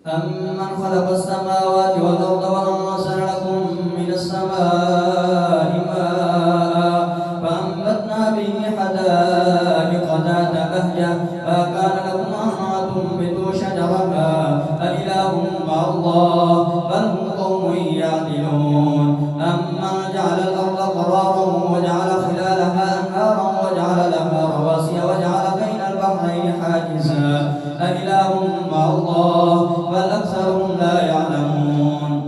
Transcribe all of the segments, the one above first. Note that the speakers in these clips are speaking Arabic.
أمن خلق السماوات والأرض وأنزل لكم من السماء ماء فأنبتنا به حدائق ذات بهجة ما كان لكم أن تنبتوا شجرها أإله مع الله بل هم قوم يعدلون أمن جعل الأرض قرارا وجعل خلالها أنهارا وجعل لها رواسي وجعل بين البحرين حاجزا أإله مع الله بل أكثرهم لا يعلمون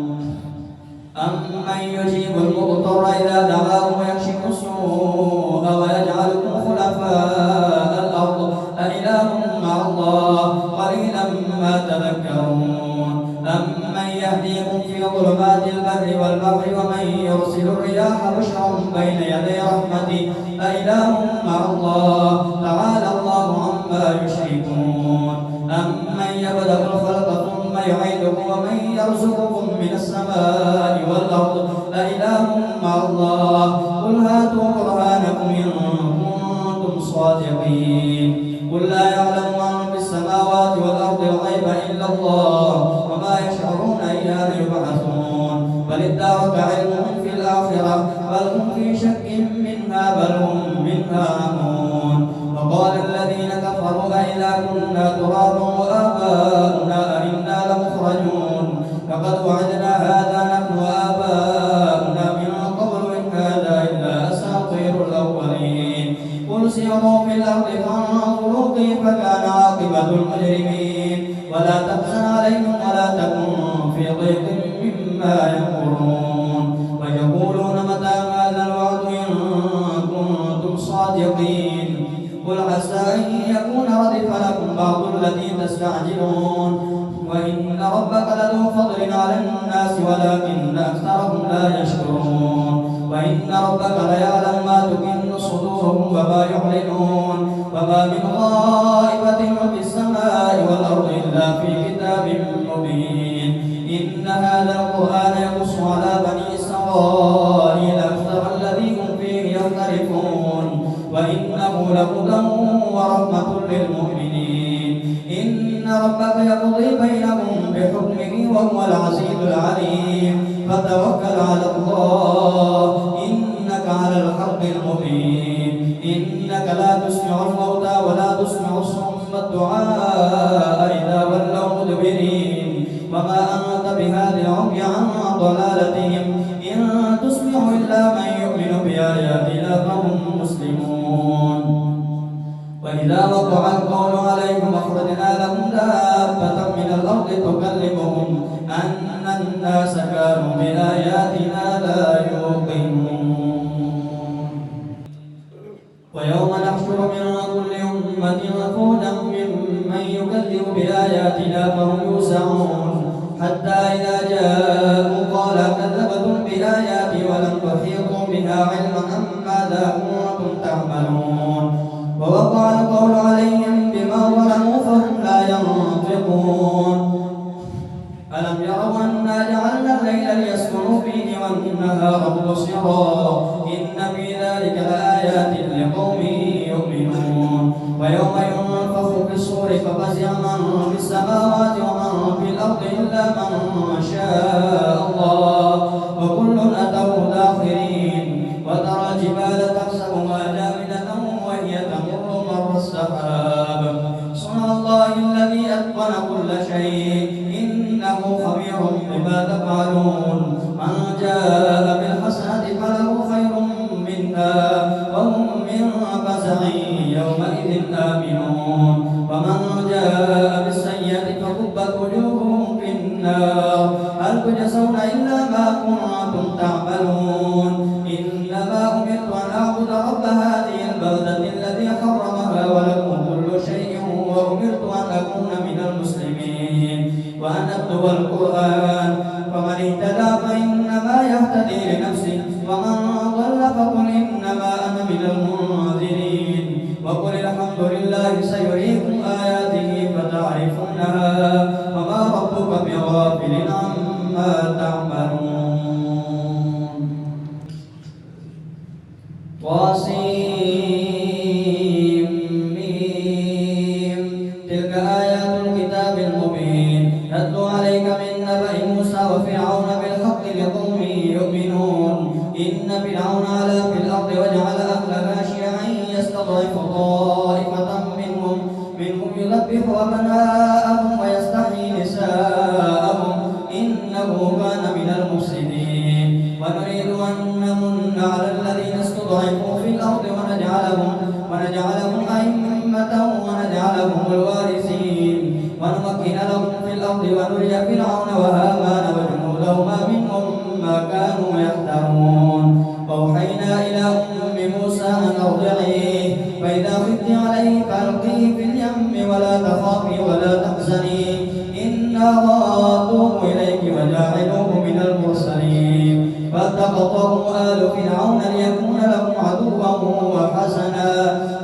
أمن يجيب المضطر إذا دعاه ويكشف السوء ويجعلكم خلفاء الأرض أإله مع الله قليلا ما تذكرون أمن يهديكم في ظلمات البر والبحر ومن يرسل الرياح بشرا بين يدي رحمته أإله مع الله تعالى الله عما يشركون أمن يبدأ الخلق ثم يعيدكم ومن يرزقكم من السماء والأرض أإله مع الله قل هاتوا برهانكم إن كنتم صادقين قل لا يعلم من في السماوات والأرض الغيب إلا الله وما يشعرون أيان يبعثون بل ادارك علمهم في الآخرة بل هم في شك منها بل هم منها عمون وقال الذين كفروا أئذا كنا ترابا وآباؤنا أئنا لمخرجون لقد وعدنا هذا نحن وآباؤنا من قبل إن هذا إلا أساطير الأولين قل سيروا في الأرض فانظروا كيف كان عاقبة المجرمين ولا تحزن عليهم ولا تكن في ضيق مما يمكرون ويقولون متى هذا الوعد إن كنتم صادقين قل عسى أن يكون ردف لكم بعض الذي تستعجلون وإن ربك لذو فضل على الناس ولكن أكثرهم لا يشكرون وإن ربك ليعلم ما تكن صدورهم وما يعلنون وما من غائبة في السماء والأرض إلا في كتاب مبين إن هذا القرآن يقص على بني إسرائيل أكثر الذي هم فيه يختلفون وإنه لهدى ورحمة للمؤمنين إن ربك يقضي بينهم بحكمه وهو العزيز العليم فتوكل على الله إنك على الحق المبين إنك لا تسمع الموتى ولا تسمع الصم الدعاء إذا ولوا مدبرين وما أنت بهاد العمي عن ضلالتهم إن تسمع إلا من يؤمن بآياتنا فهم مسلمون وإذا وقع القول عليهم أخرجنا لهم دابة من الأرض تكلمهم أن الناس كانوا بآياتنا لا يوقنون ويوم نحشر من كل أمة فوجا ممن يكذب بآياتنا فهم يوزعون حتى إذا جاءوا قال كذبتم بآياتي ولم تحيطوا بها علما أم ماذا كنتم تعملون ووقع القول عليهم بما ظلموا فهم لا ينطقون ألم يروا أنا جعلنا الليل ليسكنوا فيه والنهار مبصرا إن في ذلك لآيات لقوم يؤمنون ويوم ينفخ في الصور ففزع من في السماوات ومن في الأرض إلا من شاء الله وكل أتوه داخرين وترى الجبال تحسبها جامدة وهي تمر مر السحاب صنع الله الذي أتقن كل شيء إنه خبير بما تفعلون من جاء بالحسنة فله خير منها وهم من فزع يومئذ آمنون ومن جاء بالسيئة فكبت وجوههم في النار هل تجزون إلا ما كنتم تعملون إنما أمرت أن أعبد رب هذه البلدة الذي حرمها وله كل شيء وأمرت أن أكون من المسلمين وأن أتلو القرآن فمن اهتدى فإنما يهتدي لنفسه ومن ضل فقل إنما أنا من المنذرين وقل الحمد لله سيريكم آياته فتعرفونها وما ربك بغافل عما تعملون طاسيم تلك آيات الكتاب المبين مبين نتلو عليك من نبأ موسى وفرعون بالحق لقوم يؤمنون إن فرعون علا في الأرض وجعل أهلها شيعا يستضعف طائفة منهم يذبح أبناءهم ويستحيي نساءهم إنه كان من المفسدين ونريد أن نمن على الذين استضعفوا في الأرض ونجعلهم أئمة ونجعلهم الوارثين ونمكن لهم في الأرض ونري فرعون وهامان وجنودهما منهم ما كانوا يحذرون وأوحينا إلى أم موسى أن أرضعيه فإذا خفت عليه فألقيه في اليم ولا تخافي ولا تحزني إنا رادوه إليك وجاعلوه من المرسلين فالتقطه آل فرعون ليكون لهم عدوا وحسنا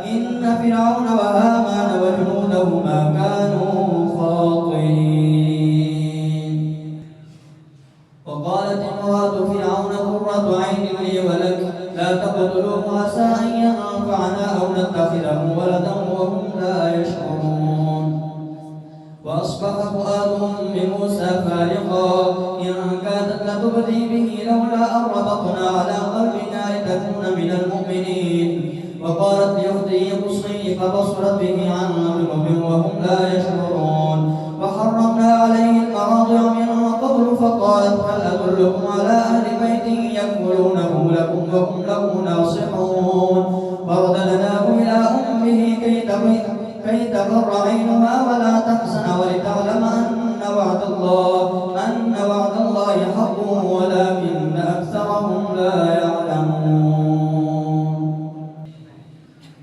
إن فرعون وهامان وجنودهما كانوا خاطئين. وقالت امرأة فرعون قرة عين لي ولك لا تقتلوه عسى أن ينفعنا أو نتخذه ولدا وهم لا يشعرون. وأصبح فؤاد أم موسى فارغا إن كادت لتبدي به لولا أن ربطنا على قلبها لتكون من المؤمنين. وقالت لأختي قصي فبصرت به عن جنب وهم لا يشعرون. وحرمنا عليه المراضع من قبل فقالت هل أدلكم على أهل بيت يكفلونه لكم وهم له ناصحون. فرددناه إلى أمه كي تقر عينها ولا تحزن ولتعلم أن وعد الله حق ولكن أكثرهم لا يعلمون.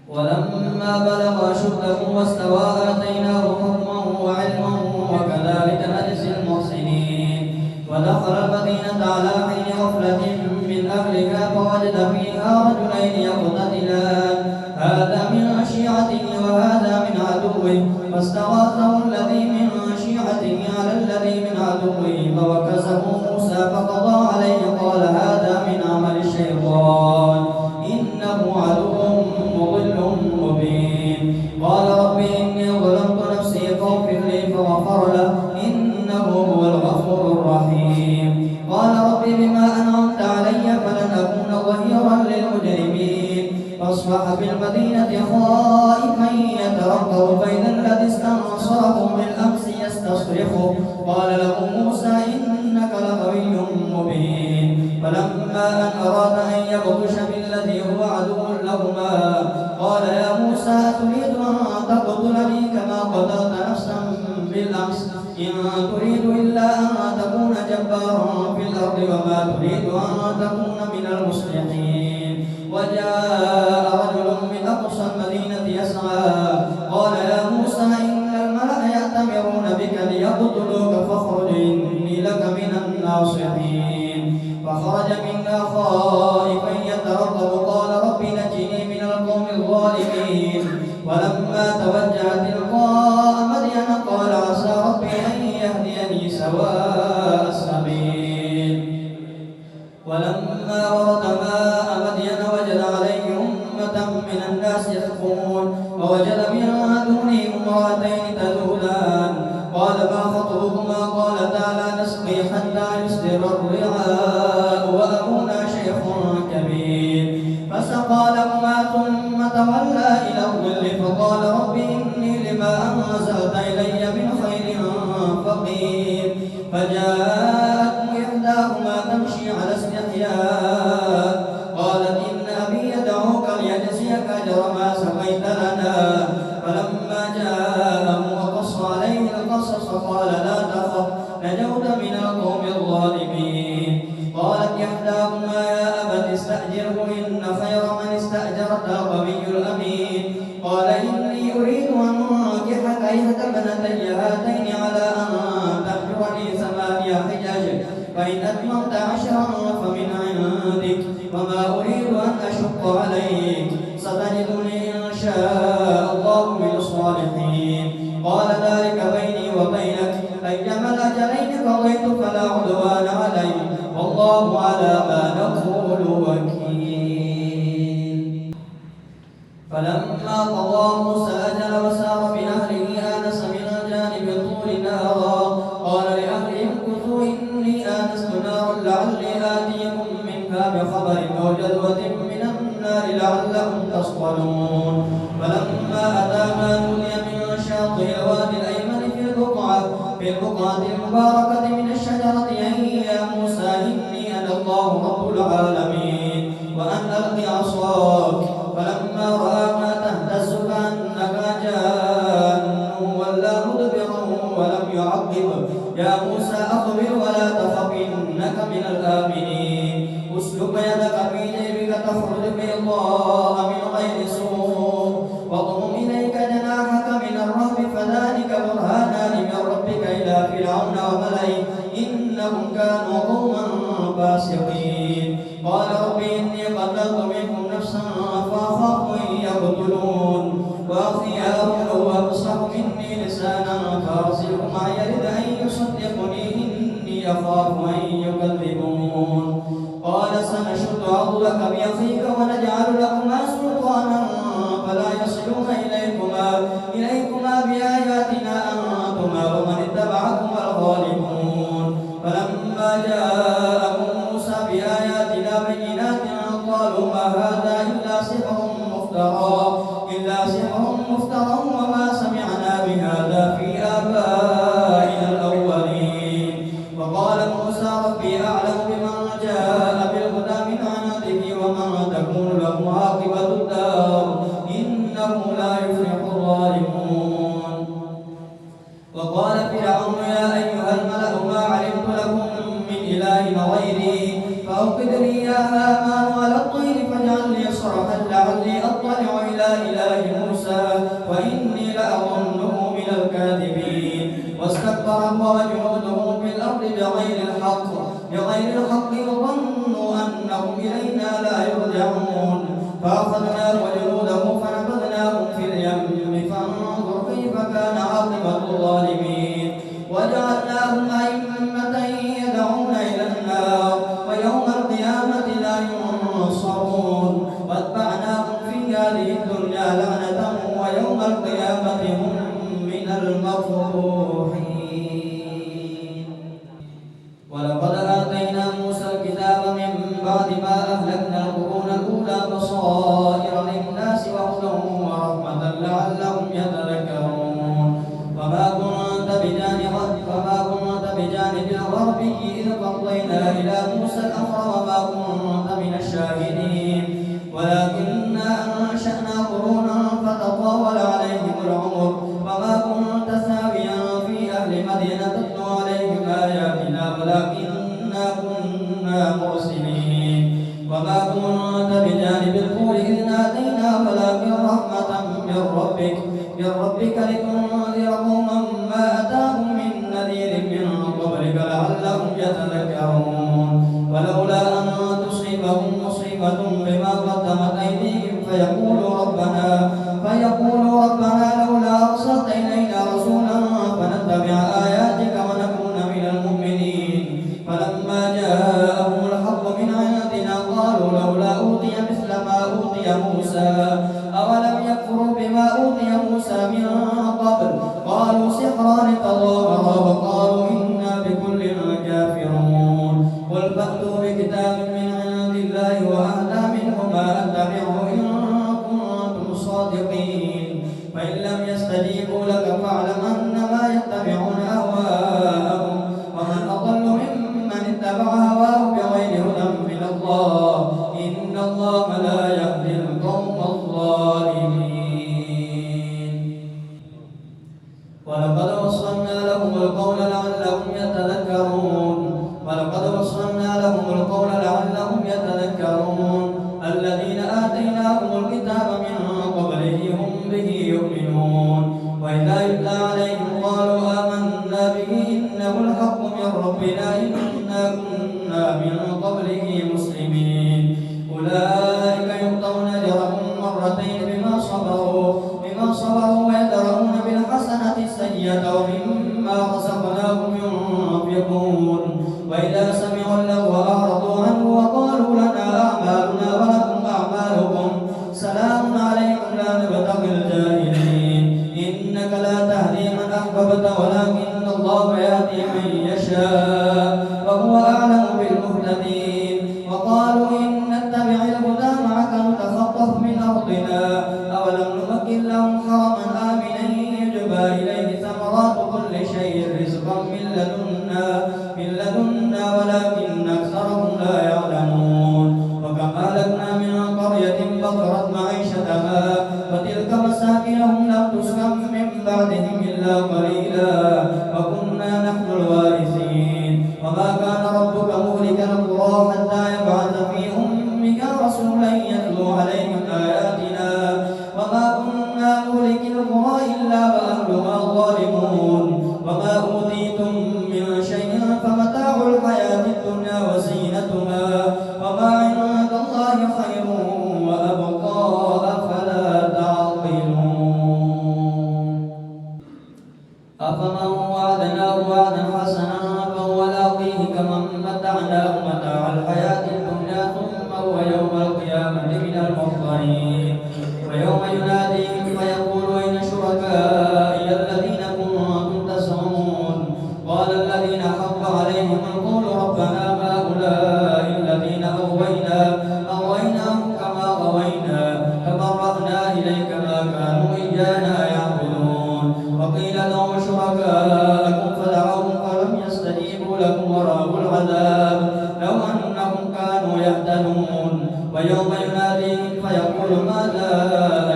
ولما بلغ أشده واستوى آتيناه حكما وعلما وكذلك نجزي المحسنين. ودخل المدينة على حين غفلة من أهلها فوجد فيها رجلين يقتتلان هذا من شيعته وهذا من عدوه فاستغاثه الذي من شيعته على الذي من عدوه فوكزه موسى فقضى عليه قال هذا من عمل الشيطان إنه عدو مضل مبين. قال رب إني ظلمت نفسي فاغفر لي فغفر له إنه هو الغفور الرحيم. قال رب بما أنعمت علي فلن أكون ظهيرا للمجرمين. فاصبح بالمدينة خائفا يترقب فإذا الذي استنصره بالأمس يستصرخه قال له موسى إنك لغوي مبين. فلما أن أراد أن يبطش بالذي هو عدو لهما قال يا موسى تريد أن تقتلني كما قتلت نفسا بالأمس إن تريد إلا أن تكون جبارا في الأرض وما تريد أن تكون من المصلحين. وجاء رجل من أقصى المدينة يسعى قال يا موسى إن الملأ يأتمرون بك ليقتلوك فاخرج إني لك من الناصحين. فخرج منها خائفا يترقب قال رب نجني من القوم الظالمين. ولما توجه تلقاء مدين قال عسى ربي أن يهديني سواء السبيل. ولما ورد ماء مدين وجد عليه أمة من الناس يسقون ووجد من دونهم امرأتين تذودان قال ما خطبكما قالتا لا نسقي حتى يصدر الرعاء وأبونا شيخ كبير. فسقى لهما ثم تولى إلى الظل فقال رب إني لما أنزلت إلي من خير فقير. فجاءته إحداهما تمشي على استحياء قالت إن أبي يدعوك ليجزيك أجر ما سقيت لنا. فلما جاءه وقص عليه القصص قال لا تخف نجوت من القوم الظالمين. قالت إحداهما يا أبت استأجره إن خير من استأجرت القوي الأمين. قال إني أريد أن أنكحك إحدى ابنتي هاتين على أن تأجرني 8 حجج فإن أتممت 10 فمن عندك وما أريد أن أشق عليك ستجدني إن شاء الله من الصالحين. قال ذلك بيني وبينك أيما الأجلين قضيت فلا عدوان علي والله على ما نقول وكيل. فلما قضى موسى الأجل وسار بأهله آنس من الجانب الطور نارا خبر أو جذوة من النار لعلهم تصطلون فلما أتاها نودي من شاطئ الوادي الأيمن في البقعة المباركة من الشجرة يا موسى إني أنا الله رب العالمين وأن ألق عصاك فلما رآها تهتز كأنها جان ولا مدبرا ولم يعقب يا موسى أقبل ولا تخف إنك من الآمنين اسلك يدك في جيبك تخرج بيضاء من غير سوء واضم إليك جناحك من الرهب فذلك برهانان من ربك إلى فرعون وملئه إنهم كانوا قوما فاسقين قال رب إني قتلت منهم نفسا فأخاف أن يقتلون وأخي هارون هو أفصح مني لسانا فأرسله معي يرد أن يصدقني إني أخاف أن يكذبون قال سنشد عضلك بأخيك ونجعل لكما سلطانا فلا يصلون إليكما بآياتنا أنتما ومن اتبعكما الغالبون فلما جاءهم موسى بآياتنا بينات قالوا ما هذا إلا سحر مفترى وما سمعنا بهذا في آبائنا الأولين وقال موسى ربي أعلم بمن جاء بالهدى من عنده ومن تكون له عاقبة الدار إنه لا يفلح الظالمون وقال فرعون يا أيها الملأ ما علمت لكم من إله غيري فأوقد لي يا هامان على الطير فاجعل لي صرحا لعلي أطلع إلى إله موسى وإني لأظنه من الكاذبين واستكبر هو وجنوده في الأرض بغير الحق وظنوا أنهم إلينا لا يرجعون فأخذناه وجنوده فنبذناهم في اليم فانظر كيف كان عاقبة الظالمين وجعلناهم أئمة يدعون إلى النار ويوم القيامة لا ينصرون واتبعناهم في هذه الدنيا لعنة ويوم القيامة هم من المقبوحين ولقد آتينا موسى الكتاب من بعد ما أهلكنا القرون الأولى بصائر للناس وهدى ورحمة لعلهم يتذكرون وما كنت بجانب الغربي إذ قضينا إلى موسى الأمر وما كنت من الشاهدين ولكننا أنشأنا قرونا فتطاول عليهم العمر وما كنت ثاويا في أهل مدينة تتلو عليهم آياتنا ولكننا كنا مرسلين وما كنت بجانب الطور إذ نادينا ولكن رحمة من ربك لتنذر قوما ما أتاهم من نذير من قبلك لعلهم يتذكرون ولولا أن تصيبهم مصيبة بما قدمت أيديهم فيقولوا ربنا لولا أرسلت إلينا رسولا فنتبع آياتك ونكون من المؤمنين فلما جاءهم الحق من عندنا قالوا لولا أوتي مثل ما أوتي موسى أولم يكفروا بما أوتي موسى من قبل قالوا سحران تظاهرا وقالوا إنا بكل كافرون قل فأتوا بكتاب من عند الله وأهدى منهما أتبعه إن كنتم صادقين فإن لم يستجيبوا لك فاعلم أنما يتبعون أهواءهم ومن أضل ممن اتبع هواه بغير هدى من الله إن الله لا يهدي القوم الظالمين ولقد وصلنا لهم القول لعلهم يتذكرون الذين آتيناهم الكتاب من قبله هم به يؤمنون وإذا يتلى عليهم قالوا آمنا به إنه الحق من ربنا إنا كنا من قبله مسلمين أولئك يؤتون أجرهم مرتين بما صبروا ويدرؤون بالحسنة السيئة ومما رزقناهم ينفقون وإذا سمعوا اللغو أعرضوا عنه وقالوا لنا أعمالنا ولكم أعمالكم سلام عليكم لا نبتغي الجاهلين إنك لا تهدي من أحببت ولكن الله يهدي من يشاء وهو أعلم بالمهتدين وقالوا إن من لدنا ولكن أكثرهم لا يعلمون. وكم أهلكنا من قرية بطرت معيشتها وتلك مساكنهم لم تسكن من بعدهم إلا قليلا وكنا نحن الوارثين. وما كان ربك مهلك القرى حتى يبعث في أمها رسولا يتلو عليهم آياتنا وما كنا مهلك القرى إلا وأهلها ظالمون. وما أوتيتم من شيء فمتاع الحياة الدنيا وزينتها وما عند الله خير وأبقى أفلا تعقلون. أفمن وعدناه وعدا حسنا فهو لاقيه كمن متعناه متاع الحياة الدنيا ثم هو يوم القيامة من المحضرين. ويوم يناديهم فيقول أين شركائي الذين كنتم تزعمون قال الذين حق عليهم القول ربنا هؤلاء الذين أغويناهم كما غوينا تبرأنا إليك ما كانوا إيانا يعبدون. وقيل لهم شركاءكم فدعوهم فلم يستجيبوا لهم ورأوا العذاب لو أنهم كانوا يهتدون. ويوم يناديهم فيقول ماذا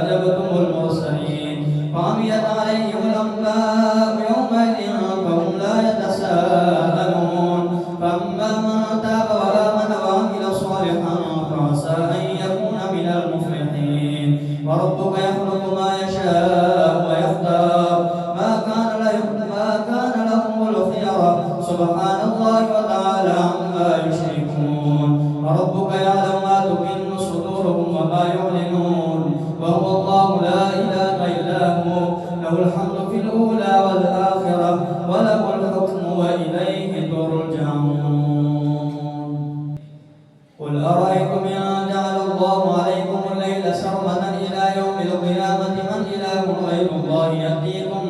أجبتم المرسلين فعميت عليهم الأنباء يومئذ فهم لا يتساءلون. فأما من تاب وآمن وعمل صالحا فعسى أن يكون من المفلحين. وربك يخلق ما يشاء ويختار ما كان لهم الخيرة سبحان الله وتعالى عما يشركون. وربك يعلم ما تكن صدورهم وما يعلنون وهو الله لا إله إلا هو له الحمد في الأولى والآخرة وله الحكم وإليه ترجعون. قل أرأيتم إن جعل الله عليكم الليل سرمدا إلى يوم القيامة من إله غير الله يأتيكم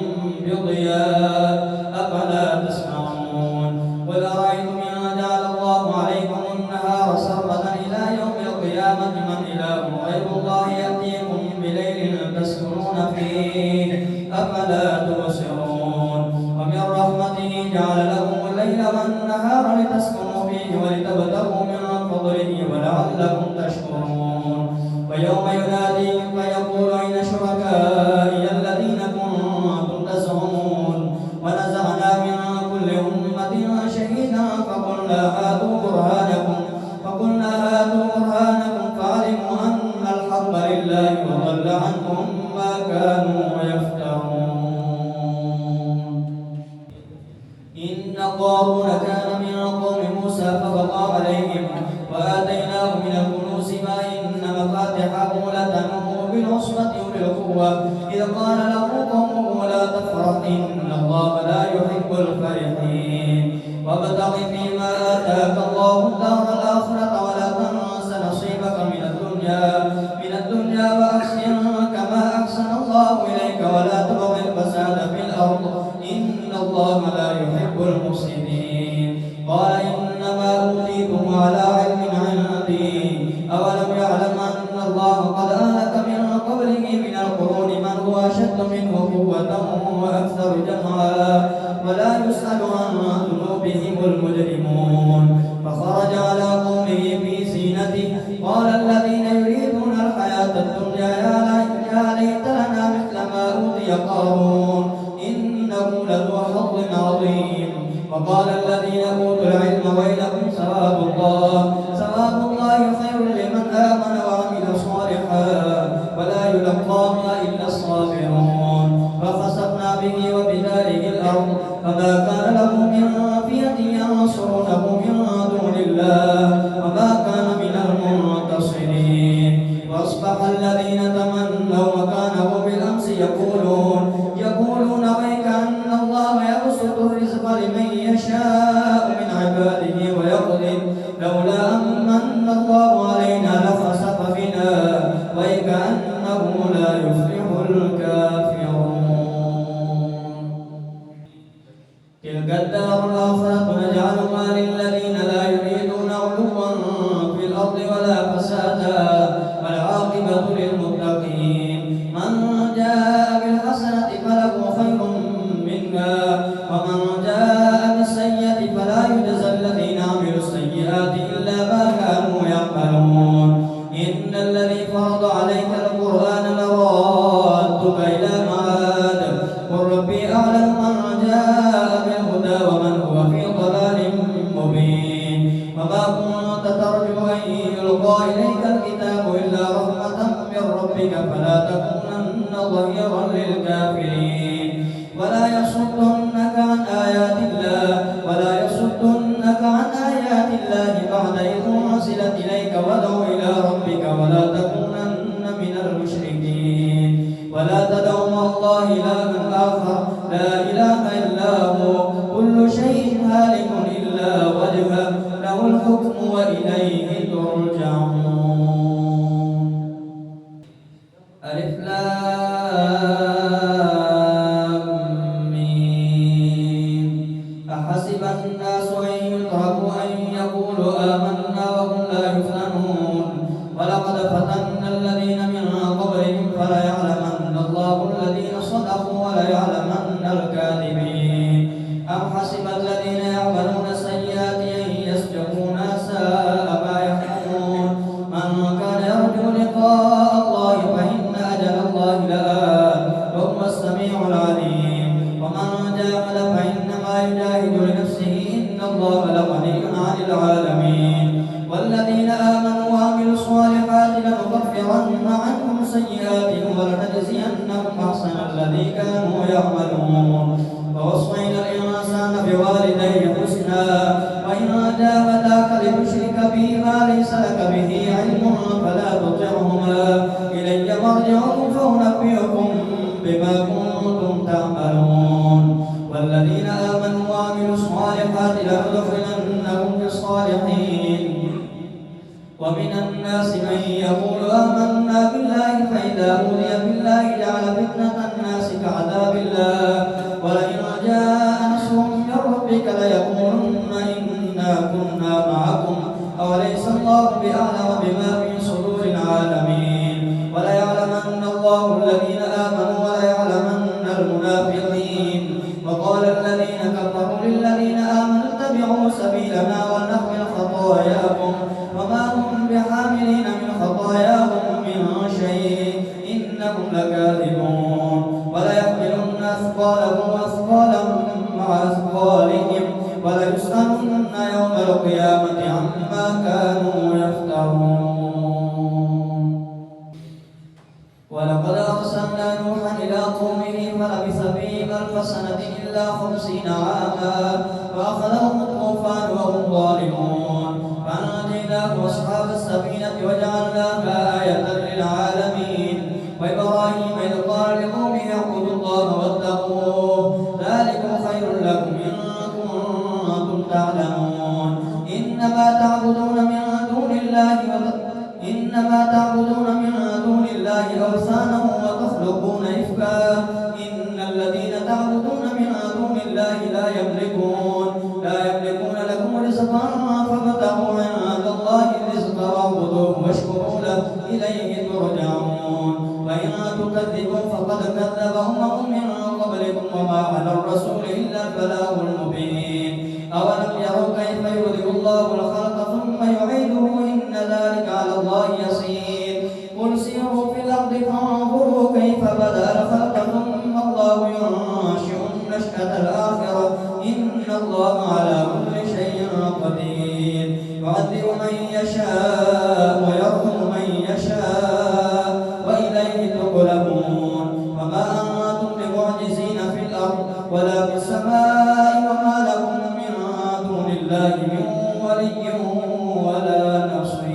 بضياء أفلا تسمعون. قل أرأيتم إن جعل الله عليكم النهار سرمدا إلى يوم القيامة من إله غير الله يأتيكم بليل تسكنون فيه أفلا تبصرون. ومن رحمته جعل لكم الليل والنهار لتسكنوا فيه ولتبتغوا من فضله ولعلكم تشكرون. ويوم يناديهم فيقول أين شركائي الذين كنتم تزعمون ونزعنا من كل أمة شهيدا فقلنا هاتوا برهانكم فعلموا أن الحق لله وضل عنهم ما كانوا يفترون. إن قارون كان من قوم موسى فبغى عليهم وآتيناه من الكنوز ما إن مفاتحه لتنوء بالعصبة أولي القوة إذ قال له قومه لا تفرح إن الله لا يحب الفرحين. وابتغ فيما آتاك الله الدار الآخرة ولا تنس نصيبك من الدنيا وأحسن كما أحسن الله إليك ولا تبغ الفساد في الأرض إن الله لا يحب المفسدين. قال إنما أوتيته على علم عندي أولم يعلم أن الله قد أهلك من قبله من القرون من هو أشد منه قوة وأكثر جمعا ولا يسأل عن ذنوبهم المجرمون. فخرج على قومه في زينته قال الذين يريدون الحياة الدنيا يا ليت لنا مثل ما أوتي قارون إنه لذو حظ عظيم. وقال الذين أوتوا العلم ويلكم ثواب الله خير لمن آمن وعمل صالحا ولا يلقاها إلا الصابرون. فخسفنا به وبداره الأرض فما كان له من فئة ينصرونه من دون الله وما كان من المنتصرين. وأصبح الذين تمنوا مكانه بالأمس يقولون ويك أن الله يبسط الرزق لمن يشاء من عباده ويقدر لولا أمن الله علينا لخسف بنا ويكأنه لا يفلح الكافرون. تلك الدار الآخرة نجعلها للذين لا يريدون علوا في الأرض ولا فسادا والعاقبة للمتقين. من جاء بالحسنة فله خير منها ومن جاء ربك فلا تكونن ظهيرا للكافرين ولا يصدنك عن آيات الله بعد إذ أنزلت إليك وادع إلى ربك ولا تكونن من المشركين ولا تدع مع الله إلها آخر لا إله إلا هو كل شيء هالك إلا وجهه له الحكم وإليه ترجعون. ألف لام ميم أحسب الناس أن يتركوا أن يقولوا آمنا وهم لا يفتنون ولقد فتنا الذين من قبلهم فليعلمن الله الذين صدقوا وليعلمن الكاذبين أم حسب الذين يعملون السيئات أن يسبقونا ساء ما يحكمون من كان يرجو لقاء الله فإن أجل الله لآت وهو السميع العليم ومن جاهد فإنما يجاهد لنفسه إن الله لغني عن العالمين والذين آمنوا وعملوا الصالحات لنكفرن عنهم سيئاتهم ولنجزينهم أحسن الذي كانوا يعملون ووصينا الإنسان بوالديه حسنا وإن جاهداك لتشرك بي ما ليس لك به علم فلا تطعهما إلي مرجعكم فأنبئكم بما كنتم تعملون والذين آمنوا وعملوا الصالحات لندخلنهم في الصالحين ومن الناس من يقول آمنا بالله فإذا أوذي بالله جعل فتنة الناس كعذاب الله ولئن جاء نصر من ربك ليقولن إنا كنا معكم أوليس الله بأعلم بما في صدور العالمين وليعلمن الله الذين آمنوا وليعلمن المنافقين وقال الذين كفروا للذين آمنوا اتبعوا سبيلنا ولنحمل خطاياكم وما هم بحاملين من خطاياهم من شيء إنهم لكاذبون وليحملن أثقالهم وأثقالهم مع أثقالهم وليسألن يوم القيامة عما كانوا يفترون. ولقد أرسلنا نوحا إلى قومه فلبث فيهم 1000 سنة إلا 50 عاما فأخذهم الطوفان وهم ظالمون فأنجيناه وأصحاب السفينة وجعلناها آية للعالمين وإبراهيم إذ قال لقومه اعبدوا الله واتقوه ذلكم خير لكم إن كنتم تعلمون إنما تعبدون من دون الله أوثانا وتخلقون إفكا إن الذين تعبدون من دون الله لا يملكون لكم رزقا فابتغوا عند الله الرزق واعبدوه واشكروا له إليه ترجعون وإن تكذبوا فقد كذب أمم من قبلكم وما على الرسول إلا البلاغ المبين أولم يروا كيف يبدئ الله الخلق ثم يعيده إن ذلك على الله يسير قل سيروا في الأرض فانظروا كيف بدأ الخلق ثم الله ينشئ النشأة الآخرة إن الله على كل شيء قدير يعذب من يشاء ويرحم من يشاء وإليه تقلبون وما أنتم بمعجزين في الأرض ولا في السماء وما لكم من دون الله من ولي ولا نصير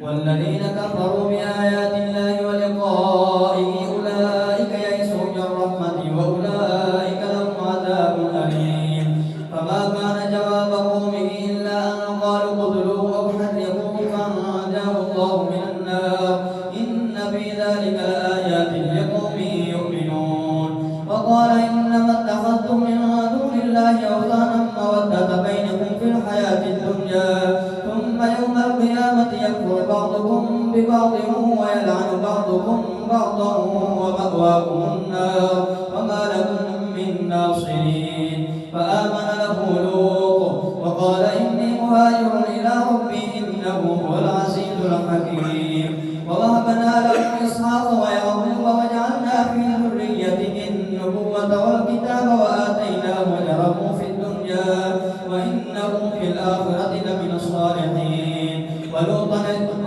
والذين كفروا بآيات الله ولقائه أولئك يئسوا من رحمتي وأولئك لهم عذاب أليم فما كان جواب قومه إلا أن قالوا اقتلوه أو حرقوه فأنجاه الله من النار إن في ذلك لآيات لقوم يؤمنون وقال إنما اتخذتم من دون الله أوثانا مودة بينكم في الحياة الدنيا ثم يوم القيامة يكفر بعضكم ببعض ويلعن بعضكم بعضا ومأواكم النار وما لكم من ناصرين فآمن له لوط وقال إني مهاجر إلى ربي إنه هو العزيز الحكيم ووهبنا له إسحاق ويعقوب وجعلنا في ذريته النبوة والكتاب وآتيناه أجره في الدنيا وإنه في الآخرة لمن الصالحين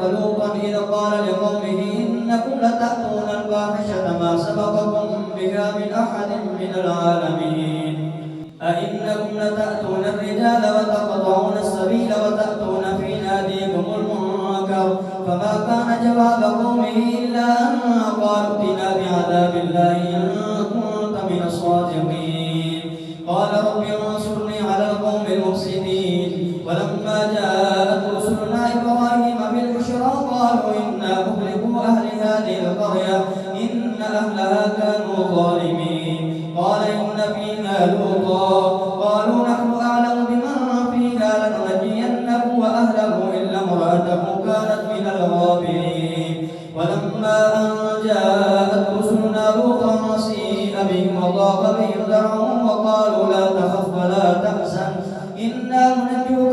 ولوطا إذ قال لقومه إنكم لتأتون الفاحشة ما سبقكم بها من أحد من العالمين أئنكم لتأتون الرجال وتقطعون السبيل وتأتون في ناديكم المنكر فما كان جواب قومه إلا أن قالوا ائتنا بعذاب الله إن كنت من الصادقين قال رب انصرني على القوم المفسدين ولما جاءت رسلنا إبراهيم بالبشرى قالوا إنا مهلكو أهل هذه القرية إن أهلها كانوا ظالمين قال إن فيها لوطا قالوا نحن أعلم بمن فيها لننجينه وأهله إلا امرأته كانت من الغابرين ولما أن جاءت رسلنا لوطا سيء بهم وضاق بهم ذرعهم وقالوا لا تخف ولا تحزن إنا منجوك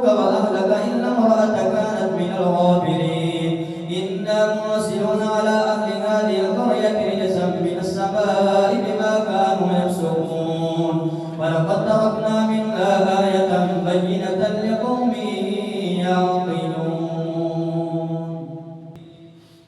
وأهلك إلا امرأتك كانت من الغابرين إنا مرسلون على أهل هذه القرية رجزا من السماء بما كانوا يفسقون ولقد تركنا منها آية بينة لقوم يعقلون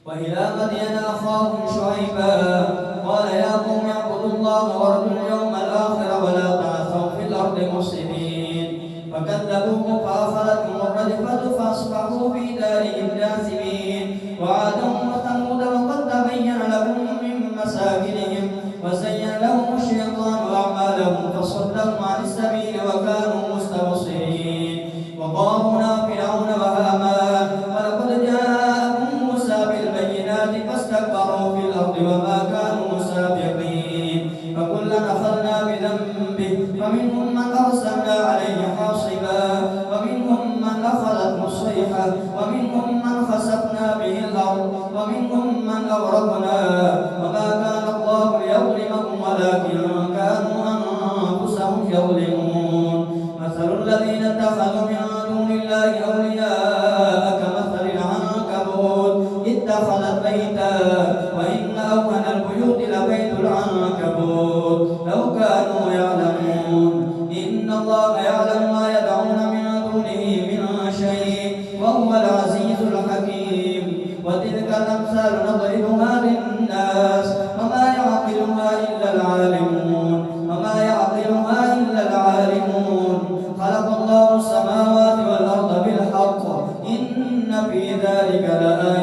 وإلى مدين أخاهم شعيبا قال يا قوم اعبدوا الله وارجوا اليوم الآخر ولا تعثوا في الأرض مفسدين فكذبوه فأخذتهم الرجفة فأصبحوا في دارهم جاثمين وعادا وثمود وقد تبين لهم من مساكنهم وزين لهم الشيطان أعمالهم فصدهم عن السبيل وكانوا مستبصرين وقارون فرعون وهامان ولقد جاءهم موسى بالبينات فاستكبروا في الأرض وما كانوا سابقين فكلا أخذنا بذنبه فمنهم من أرسلنا عليه حاصبا ومنهم من أخذته الصيحة ومنهم من خسفنا به الأرض ومنهم من أغرقنا وما كان الله ليظلمهم ولكن كانوا أنفسهم يظلمون مثل الذين اتخذوا من دون الله أولياء كمثل العنكبوت اتخذت بيتا وإن أوهن البيوت لبيت العنكبوت لو كانوا يعلمون إن الله يعلم ما يدعون من دونه من شيء وهو العزيز الحكيم وتلك الأمثال نضربها للناس وما يعقلها إلا العالمون خلق الله السماوات والأرض بالحق إن في ذلك لآية